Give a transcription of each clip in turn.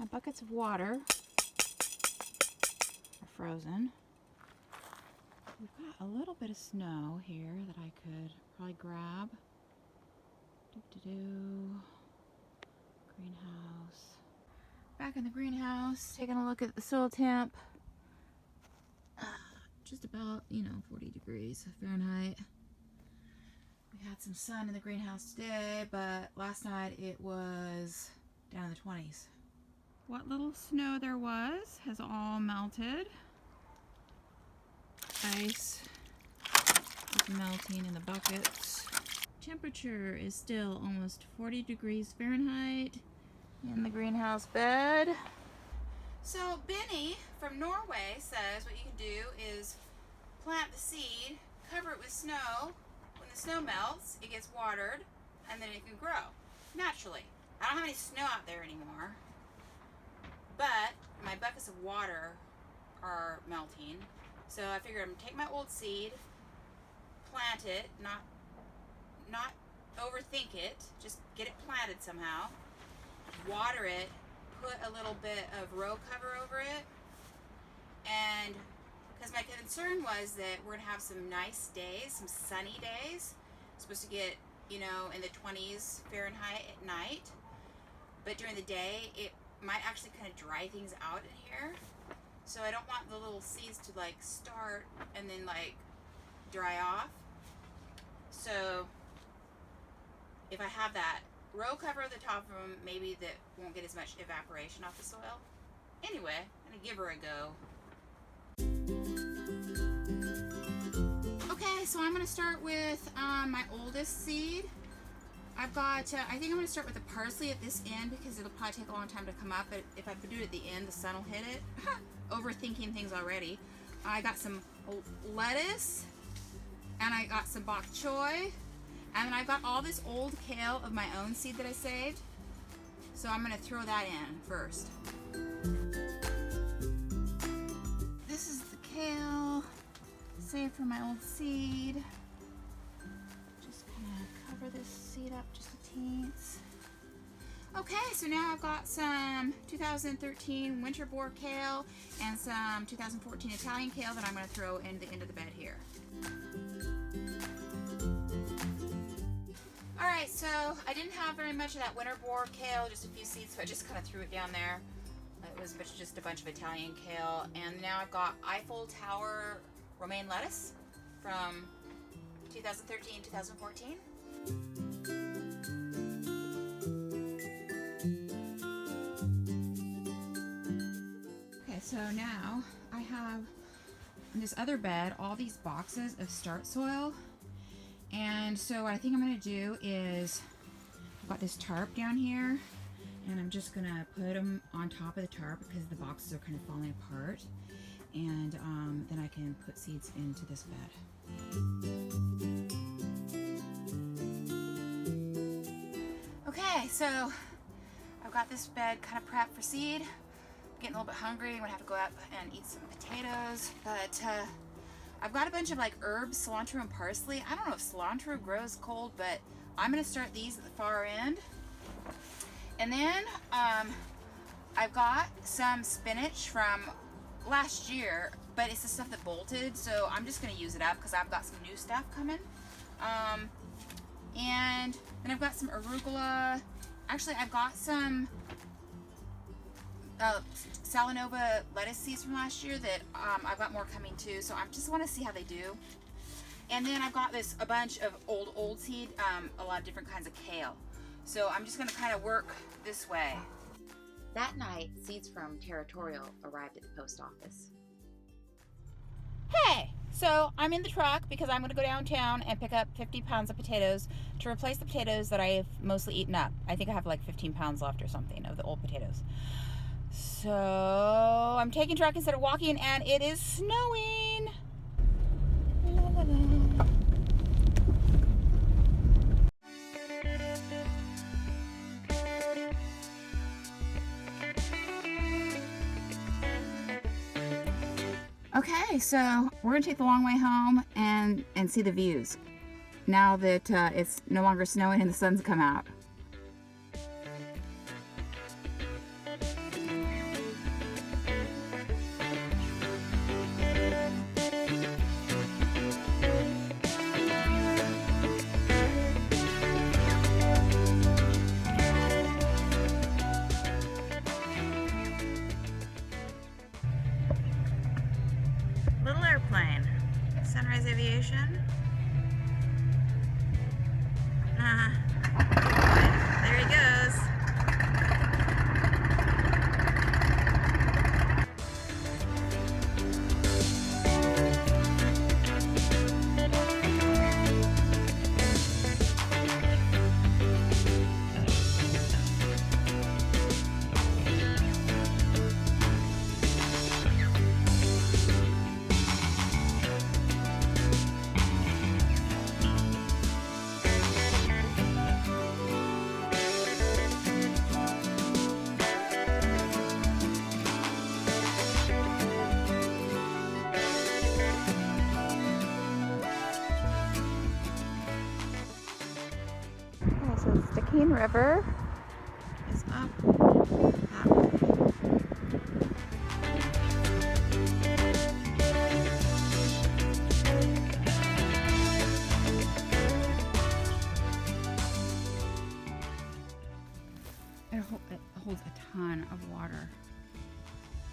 My buckets of water are frozen. We've got a little bit of snow here that I could probably grab. Greenhouse. Back in the greenhouse, taking a look at the soil temp. Just about, 40 degrees Fahrenheit. We had some sun in the greenhouse today, but last night it was down in the 20s. What little snow there was has all melted. Ice is melting in the buckets. Temperature is still almost 40 degrees Fahrenheit in the greenhouse bed. So Benny from Norway says what you can do is plant the seed, cover it with snow. When the snow melts, it gets watered, and then it can grow naturally. I don't have any snow out there anymore, but my buckets of water are melting. So I figured I'm gonna take my old seed, plant it, not overthink it, just get it planted somehow, water it, put a little bit of row cover over it, and because my concern was that we're gonna have some nice days, some sunny days. It's supposed to get, in the 20s Fahrenheit at night, but during the day it might actually kind of dry things out in here. So I don't want the little seeds to start and then dry off. So if I have that row cover at the top of them, maybe that won't get as much evaporation off the soil. Anyway, I'm gonna give her a go. Okay, so I'm gonna start with my oldest seed. I've got, I think I'm gonna start with the parsley at this end because it'll probably take a long time to come up, but if I do it at the end, the sun will hit it. Overthinking things already. I got some lettuce, and I got some bok choy, and then I've got all this old kale of my own seed that I saved. So I'm gonna throw that in first. This is the kale saved from my old seed. Just gonna cover this seed up just a teens. Okay, so now I've got some 2013 winter boar kale and some 2014 Italian kale that I'm going to throw in the end of the bed here. Alright, so I didn't have very much of that winter boar kale, just a few seeds, so I just kind of threw it down there. It was just a bunch of Italian kale. And now I've got Eiffel Tower romaine lettuce from 2013, 2014. So now I have in this other bed all these boxes of start soil, and so what I think I'm going to do is I've got this tarp down here, and I'm just going to put them on top of the tarp because the boxes are kind of falling apart, and then I can put seeds into this bed. Okay, so I've got this bed kind of prepped for seed. Getting a little bit hungry. I'm gonna have to go out and eat some potatoes, but I've got a bunch of herbs, cilantro and parsley. I don't know if cilantro grows cold, but I'm gonna start these at the far end. And then I've got some spinach from last year, but it's the stuff that bolted, so I'm just gonna use it up because I've got some new stuff coming. And then I've got some arugula. Actually, I've got some Salanova lettuce seeds from last year that I've got more coming too, so I just want to see how they do. And then I've got a bunch of old seed, a lot of different kinds of kale. So I'm just going to kind of work this way. That night, seeds from Territorial arrived at the post office. Hey! So I'm in the truck because I'm going to go downtown and pick up 50 pounds of potatoes to replace the potatoes that I've mostly eaten up. I think I have 15 pounds left or something of the old potatoes. So I'm taking truck instead of walking, and it is snowing. La, la, la. Okay, so we're gonna take the long way home and see the views now that it's no longer snowing and the sun's come out. motion. There he goes. So the Stickeen River is up that way. It holds a ton of water.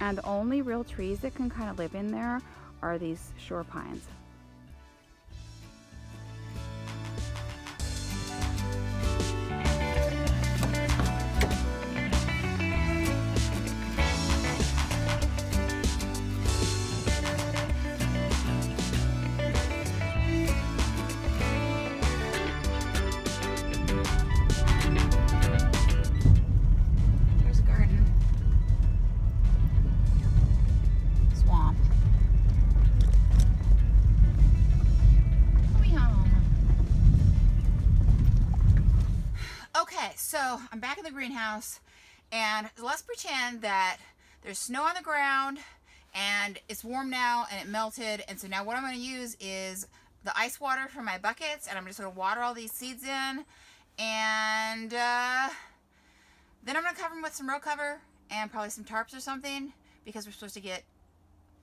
And the only real trees that can kind of live in there are these shore pines. So I'm back in the greenhouse, and let's pretend that there's snow on the ground and it's warm now and it melted, and so now what I'm going to use is the ice water from my buckets, and I'm just going to water all these seeds in, and then I'm going to cover them with some row cover and probably some tarps or something, because we're supposed to get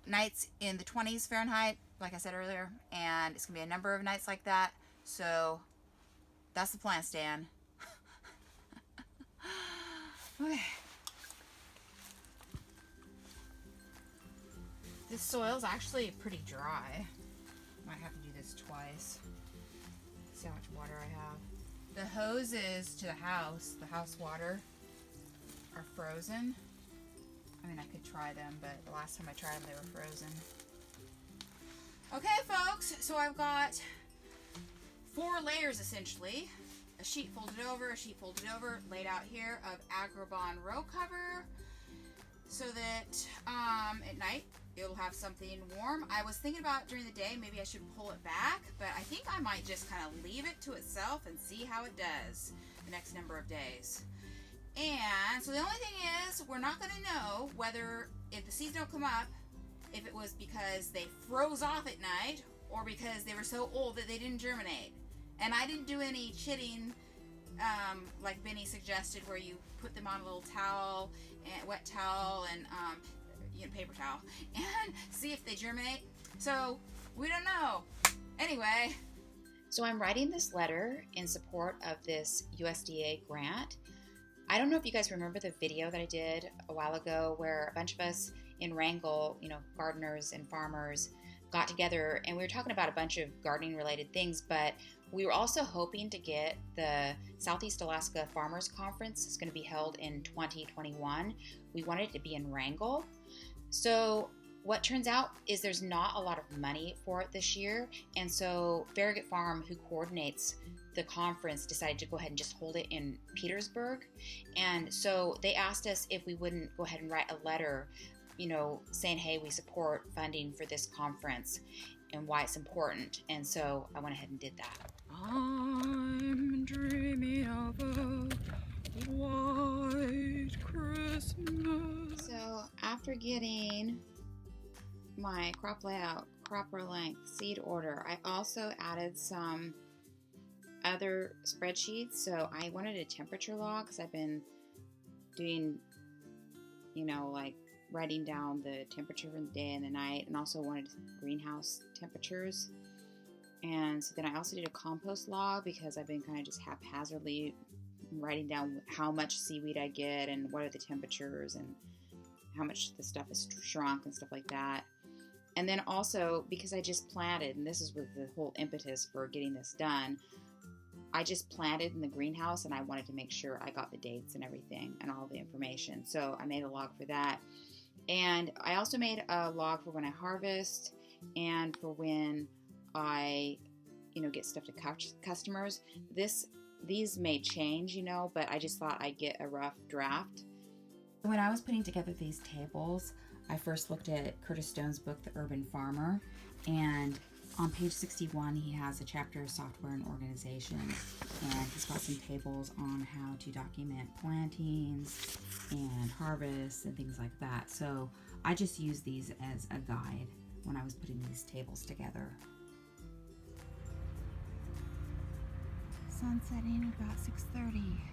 nights in the 20s Fahrenheit, like I said earlier, and it's going to be a number of nights like that. So that's the plan, Stan. Okay. This soil's actually pretty dry. Might have to do this twice. See how much water I have. The hoses to the house water, are frozen. I mean, I could try them, but the last time I tried them, they were frozen. Okay, folks, so I've got 4 layers essentially. A sheet folded over, laid out here of Agribon row cover, so that at night it'll have something warm. I was thinking about during the day, maybe I should pull it back, but I think I might just kind of leave it to itself and see how it does the next number of days. And so the only thing is, we're not going to know whether, if the seeds don't come up, if it was because they froze off at night or because they were so old that they didn't germinate. And I didn't do any chitting like Benny suggested, where you put them on a little towel, and wet towel, and paper towel, and see if they germinate. So we don't know. Anyway, so I'm writing this letter in support of this USDA grant. I don't know if you guys remember the video that I did a while ago where a bunch of us in Wrangell, gardeners and farmers, got together and we were talking about a bunch of gardening related things, but we were also hoping to get the Southeast Alaska Farmers Conference. It's going to be held in 2021. We wanted it to be in Wrangell. So what turns out is there's not a lot of money for it this year. And so Farragut Farm, who coordinates the conference, decided to go ahead and just hold it in Petersburg. And so they asked us if we wouldn't go ahead and write a letter, saying, hey, we support funding for this conference and why it's important. And so I went ahead and did that. I'm dreaming of a white Christmas. So after getting my crop layout, cropper length, seed order, I also added some other spreadsheets. So I wanted a temperature log because I've been doing, like writing down the temperature for the day and the night, and also wanted greenhouse temperatures. And so then I also did a compost log because I've been kind of just haphazardly writing down how much seaweed I get and what are the temperatures and how much the stuff is shrunk and stuff like that. And then also, because I just planted, and this is with the whole impetus for getting this done, I just planted in the greenhouse and I wanted to make sure I got the dates and everything and all the information. So I made a log for that. And I also made a log for when I harvest and for when I, get stuff to customers. These may change, but I just thought I'd get a rough draft. When I was putting together these tables, I first looked at Curtis Stone's book, The Urban Farmer, and on page 61, he has a chapter of software and organization, and he's got some tables on how to document plantings and harvests and things like that. So I just used these as a guide when I was putting these tables together. Sun setting about 6:30.